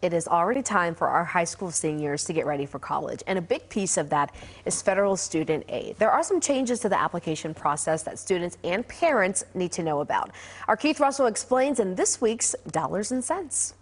It is already time for our high school seniors to get ready for college, and a big piece of that is federal student aid. There are some changes to the application process that students and parents need to know about. Our Keith Russell explains in this week's Dollars and Cents.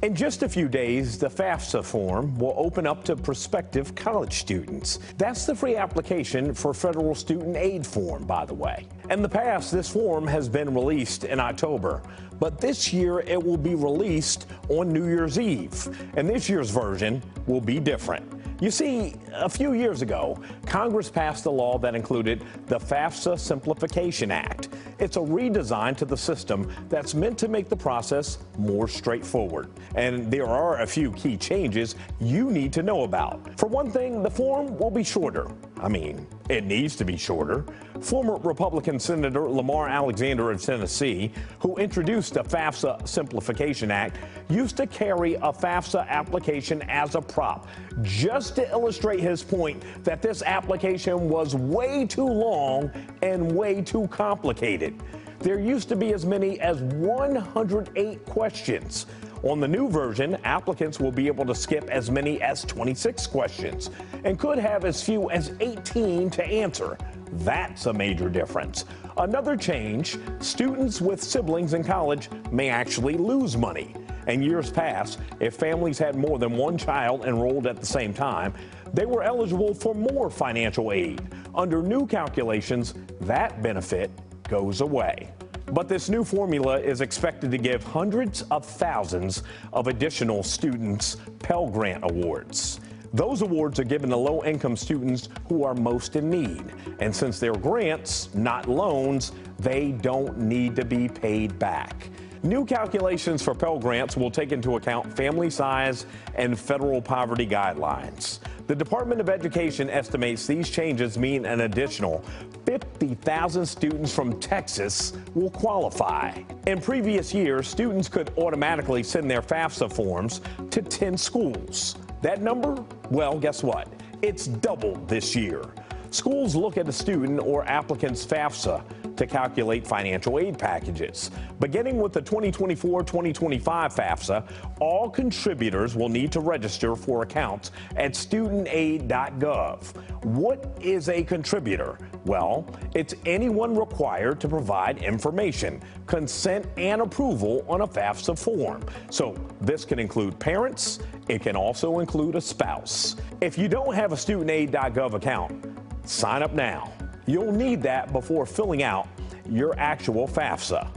In just a few days, the FAFSA form will open up to prospective college students. That's the free application for federal student aid form, by the way. In the past, this form has been released in October, but this year it will be released on New Year's Eve, and this year's version will be different. You see, a few years ago, Congress passed a law that included the FAFSA Simplification Act. It's a redesign to the system that's meant to make the process more straightforward. And there are a few key changes you need to know about. For one thing, the form will be shorter. I mean, it needs to be shorter. Former Republican Senator Lamar Alexander of Tennessee, who introduced the FAFSA Simplification Act, used to carry a FAFSA application as a prop, just to illustrate his point that this application was way too long and way too complicated. There used to be as many as 108 questions. On the new version, applicants will be able to skip as many as 26 questions and could have as few as 18 to answer. That's a major difference. Another change, students with siblings in college may actually lose money. In years past, if families had more than one child enrolled at the same time, they were eligible for more financial aid. Under new calculations, that benefit goes away. But this new formula is expected to give hundreds of thousands of additional students Pell Grant awards. Those awards are given to low-income students who are most in need. And since they're grants, not loans, they don't need to be paid back. New calculations for Pell Grants will take into account family size and federal poverty guidelines. The Department of Education estimates these changes mean an additional 50,000 students from Texas will qualify. In previous years, students could automatically send their FAFSA forms to 10 schools. That number? Well, guess what? It's doubled this year. Schools look at a student or applicant's FAFSA to calculate financial aid packages. Beginning with the 2024-2025 FAFSA, all contributors will need to register for accounts at studentaid.gov. What is a contributor? Well, it's anyone required to provide information, consent, and approval on a FAFSA form. So this can include parents. It can also include a spouse. If you don't have a studentaid.gov account, sign up now. You'll need that before filling out your actual FAFSA.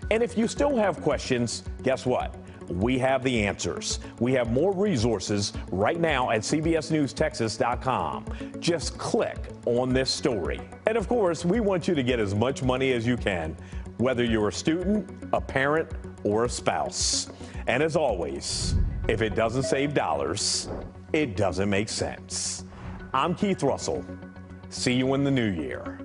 And if you still have questions, guess what? We have the answers. We have more resources right now at cbsnewstexas.com. Just click on this story. And of course, we want you to get as much money as you can, whether you're a student, a parent, or a spouse. And as always, if it doesn't save dollars, it doesn't make sense. I'm Keith Russell. See you in the new year.